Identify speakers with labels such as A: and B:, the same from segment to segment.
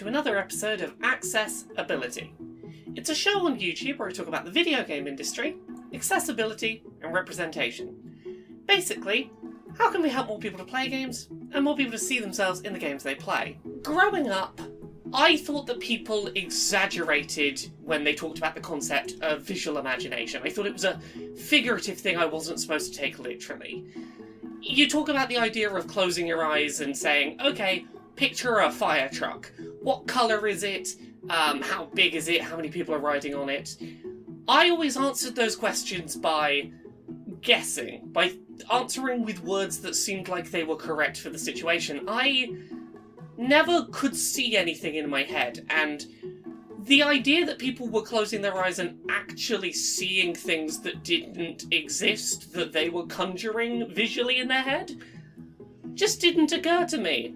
A: to another episode of Accessibility. It's a show on YouTube where I talk about the video game industry, accessibility, and representation. Basically, how can we help more people to play games, and more people to see themselves in the games they play? Growing up, I thought that people exaggerated when they talked about the concept of visual imagination. I thought it was a figurative thing I wasn't supposed to take literally. You talk about the idea of closing your eyes and saying, okay, picture a fire truck. What colour is it? How big is it? How many people are riding on it? I always answered those questions by guessing, by answering with words that seemed like they were correct for the situation. I never could see anything in my head, and the idea that people were closing their eyes and actually seeing things that didn't exist, that they were conjuring visually in their head, just didn't occur to me.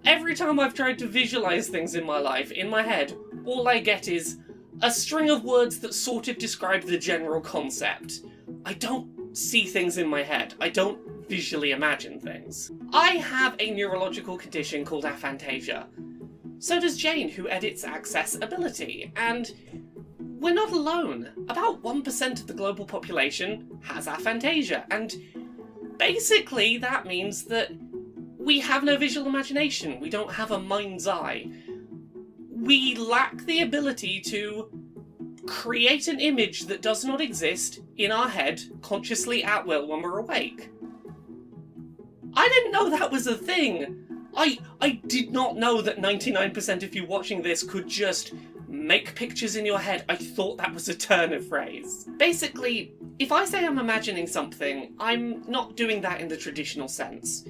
A: Every time I've tried to visualise things in my life, in my head, all I get is a string of words that sort of describe the general concept. I don't see things in my head. I don't visually imagine things. I have a neurological condition called aphantasia. So does Jane, who edits Accessibility, and we're not alone. About 1% of the global population has aphantasia, and basically that means that we have no visual imagination. We don't have a mind's eye. We lack the ability to create an image that does not exist in our head, consciously at will when we're awake. I didn't know that was a thing. I did not know that 99% of you watching this could just make pictures in your head. I thought that was a turn of phrase. Basically, if I say I'm imagining something, I'm not doing that in the traditional sense.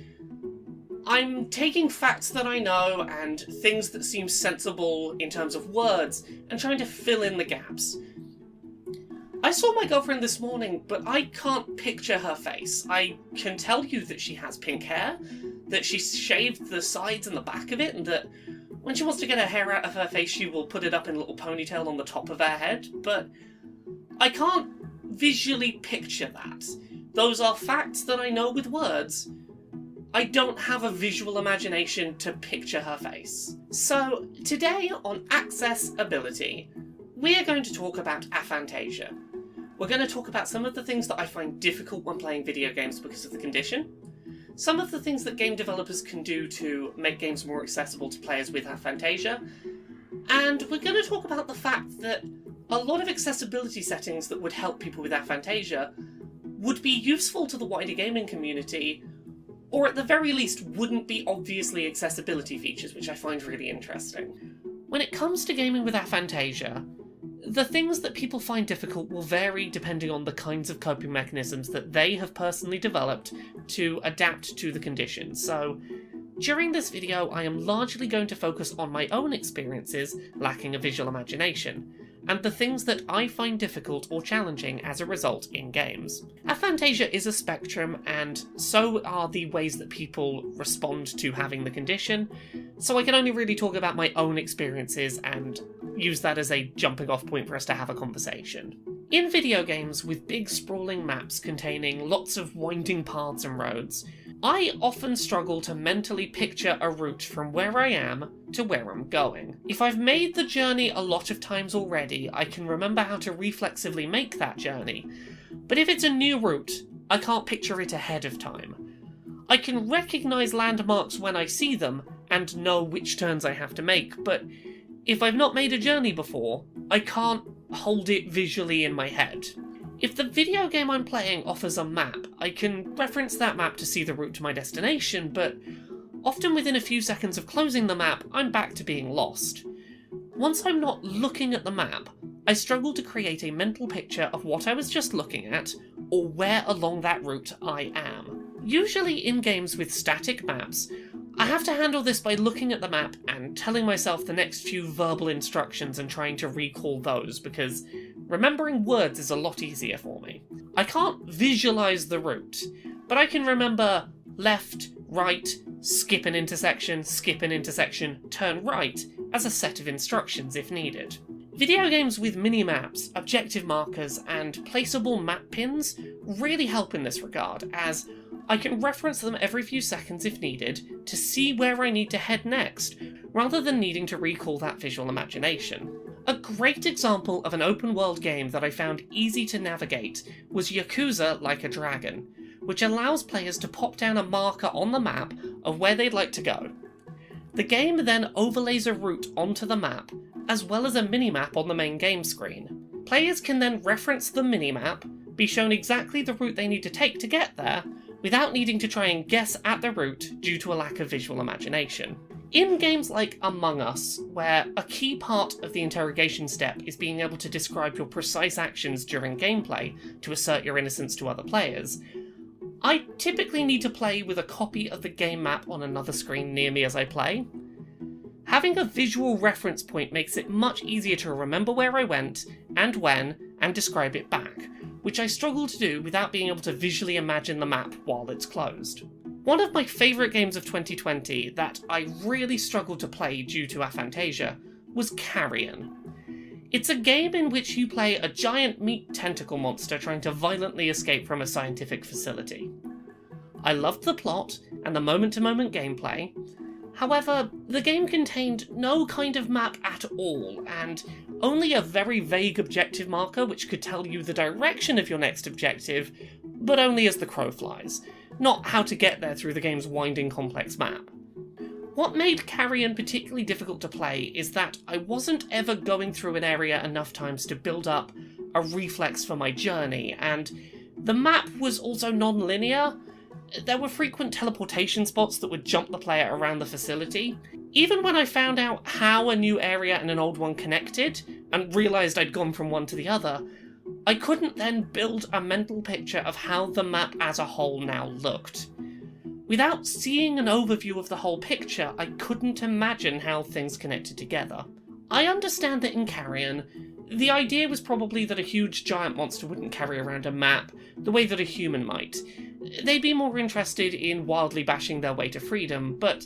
A: I'm taking facts that I know and things that seem sensible in terms of words and trying to fill in the gaps. I saw my girlfriend this morning, but I can't picture her face. I can tell you that she has pink hair, that she's shaved the sides and the back of it, and that when she wants to get her hair out of her face, she will put it up in a little ponytail on the top of her head, but I can't visually picture that. Those are facts that I know with words. I don't have a visual imagination to picture her face. So, today on Accessibility, we're going to talk about aphantasia. We're going to talk about some of the things that I find difficult when playing video games because of the condition, some of the things that game developers can do to make games more accessible to players with aphantasia, and we're going to talk about the fact that a lot of accessibility settings that would help people with aphantasia would be useful to the wider gaming community, or at the very least wouldn't be obviously accessibility features, which I find really interesting. When it comes to gaming with aphantasia, the things that people find difficult will vary depending on the kinds of coping mechanisms that they have personally developed to adapt to the condition. So, during this video, I am largely going to focus on my own experiences lacking a visual imagination, and the things that I find difficult or challenging as a result in games. Aphantasia is a spectrum, and so are the ways that people respond to having the condition, so I can only really talk about my own experiences and use that as a jumping off point for us to have a conversation. In video games with big sprawling maps containing lots of winding paths and roads, I often struggle to mentally picture a route from where I am to where I'm going. If I've made the journey a lot of times already, I can remember how to reflexively make that journey, but if it's a new route, I can't picture it ahead of time. I can recognise landmarks when I see them and know which turns I have to make, but if I've not made a journey before, I can't hold it visually in my head. If the video game I'm playing offers a map, I can reference that map to see the route to my destination, but often within a few seconds of closing the map, I'm back to being lost. Once I'm not looking at the map, I struggle to create a mental picture of what I was just looking at, or where along that route I am. Usually in games with static maps, I have to handle this by looking at the map and telling myself the next few verbal instructions and trying to recall those, because remembering words is a lot easier for me. I can't visualise the route, but I can remember left, right, skip an intersection, turn right, as a set of instructions if needed. Video games with mini-maps, objective markers, and placeable map pins really help in this regard, as I can reference them every few seconds if needed to see where I need to head next, rather than needing to recall that visual imagination. A great example of an open world game that I found easy to navigate was Yakuza Like a Dragon, which allows players to pop down a marker on the map of where they'd like to go. The game then overlays a route onto the map, as well as a minimap on the main game screen. Players can then reference the minimap, be shown exactly the route they need to take to get there, without needing to try and guess at the route due to a lack of visual imagination. In games like Among Us, where a key part of the interrogation step is being able to describe your precise actions during gameplay to assert your innocence to other players, I typically need to play with a copy of the game map on another screen near me as I play. Having a visual reference point makes it much easier to remember where I went, and when, and describe it back, which I struggle to do without being able to visually imagine the map while it's closed. One of my favourite games of 2020 that I really struggled to play due to Aphantasia was Carrion. It's a game in which you play a giant meat tentacle monster trying to violently escape from a scientific facility. I loved the plot and the moment-to-moment gameplay. However, the game contained no kind of map at all, and only a very vague objective marker which could tell you the direction of your next objective, but only as the crow flies, not how to get there through the game's winding complex map. What made Carrion particularly difficult to play is that I wasn't ever going through an area enough times to build up a reflex for my journey, and the map was also non-linear. There were frequent teleportation spots that would jump the player around the facility. Even when I found out how a new area and an old one connected, and realised I'd gone from one to the other, I couldn't then build a mental picture of how the map as a whole now looked. Without seeing an overview of the whole picture, I couldn't imagine how things connected together. I understand that in Carrion, the idea was probably that a huge giant monster wouldn't carry around a map the way that a human might. They'd be more interested in wildly bashing their way to freedom, but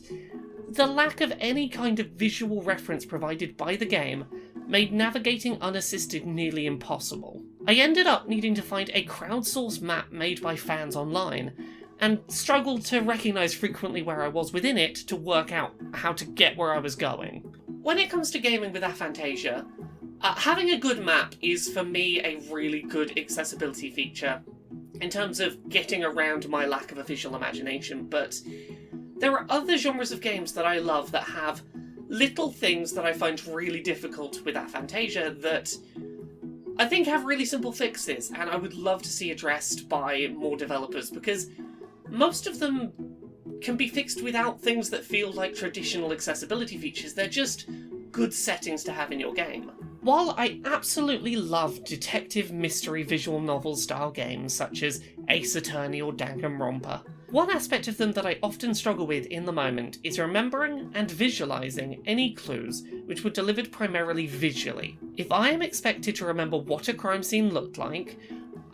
A: the lack of any kind of visual reference provided by the game made navigating unassisted nearly impossible. I ended up needing to find a crowdsourced map made by fans online, and struggled to recognise frequently where I was within it to work out how to get where I was going. When it comes to gaming with Aphantasia, having a good map is for me a really good accessibility feature in terms of getting around my lack of a visual imagination, but there are other genres of games that I love that have little things that I find really difficult with Aphantasia that I think have really simple fixes, and I would love to see addressed by more developers, because most of them can be fixed without things that feel like traditional accessibility features. They're just good settings to have in your game. While I absolutely love detective mystery visual novel style games such as Ace Attorney or Danganronpa, one aspect of them that I often struggle with in the moment is remembering and visualising any clues which were delivered primarily visually. If I am expected to remember what a crime scene looked like,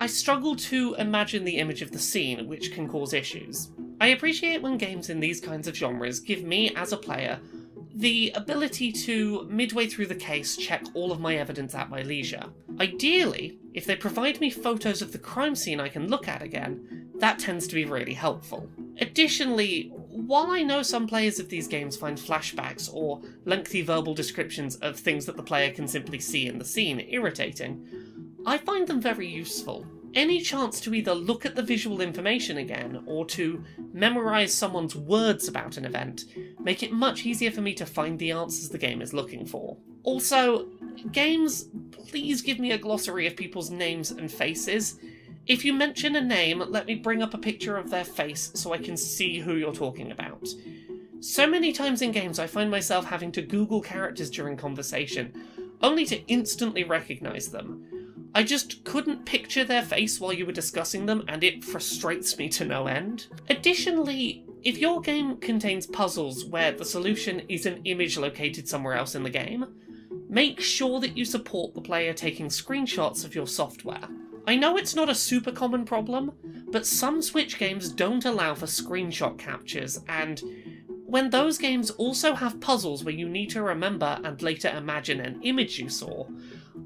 A: I struggle to imagine the image of the scene, which can cause issues. I appreciate when games in these kinds of genres give me, as a player, the ability to, midway through the case, check all of my evidence at my leisure. Ideally, if they provide me photos of the crime scene I can look at again, that tends to be really helpful. Additionally, while I know some players of these games find flashbacks or lengthy verbal descriptions of things that the player can simply see in the scene irritating, I find them very useful. Any chance to either look at the visual information again or to memorise someone's words about an event make it much easier for me to find the answers the game is looking for. Also, games, please give me a glossary of people's names and faces. If you mention a name, let me bring up a picture of their face so I can see who you're talking about. So many times in games I find myself having to Google characters during conversation, only to instantly recognise them. I just couldn't picture their face while you were discussing them, and it frustrates me to no end. Additionally, if your game contains puzzles where the solution is an image located somewhere else in the game, make sure that you support the player taking screenshots of your software. I know it's not a super common problem, but some Switch games don't allow for screenshot captures, and when those games also have puzzles where you need to remember and later imagine an image you saw,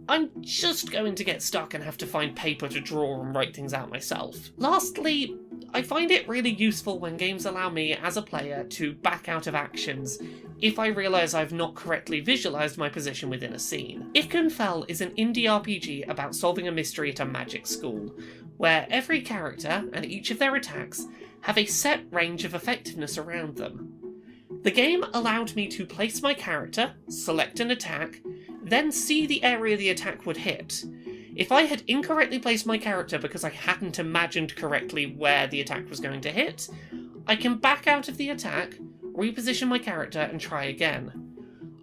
A: I'm just going to get stuck and have to find paper to draw and write things out myself. Lastly, I find it really useful when games allow me, as a player, to back out of actions if I realise I've not correctly visualised my position within a scene. Ikenfell is an indie RPG about solving a mystery at a magic school, where every character and each of their attacks have a set range of effectiveness around them. The game allowed me to place my character, select an attack, then see the area the attack would hit. If I had incorrectly placed my character because I hadn't imagined correctly where the attack was going to hit, I can back out of the attack, reposition my character, and try again.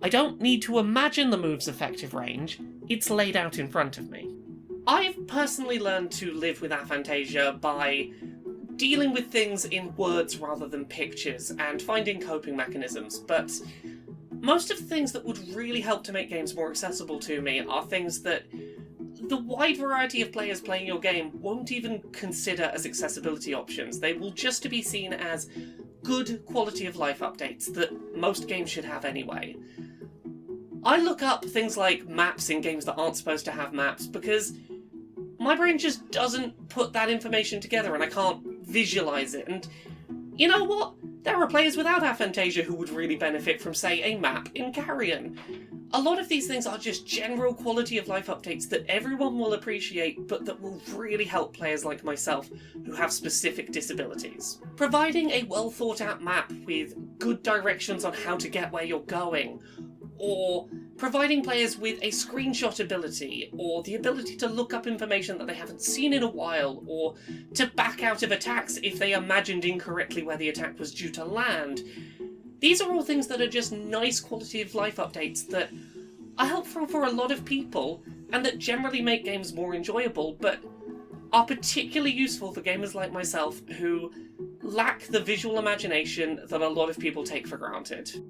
A: I don't need to imagine the move's effective range, it's laid out in front of me. I've personally learned to live with aphantasia by dealing with things in words rather than pictures, and finding coping mechanisms, but most of the things that would really help to make games more accessible to me are things that the wide variety of players playing your game won't even consider as accessibility options. They will just be seen as good quality of life updates that most games should have anyway. I look up things like maps in games that aren't supposed to have maps because my brain just doesn't put that information together and I can't visualise it. And you know what? There are players without aphantasia who would really benefit from, say, a map in Carrion. A lot of these things are just general quality of life updates that everyone will appreciate, but that will really help players like myself who have specific disabilities. Providing a well thought out map with good directions on how to get where you're going, or providing players with a screenshot ability, or the ability to look up information that they haven't seen in a while, or to back out of attacks if they imagined incorrectly where the attack was due to land. These are all things that are just nice quality of life updates that are helpful for a lot of people, and that generally make games more enjoyable, but are particularly useful for gamers like myself who lack the visual imagination that a lot of people take for granted.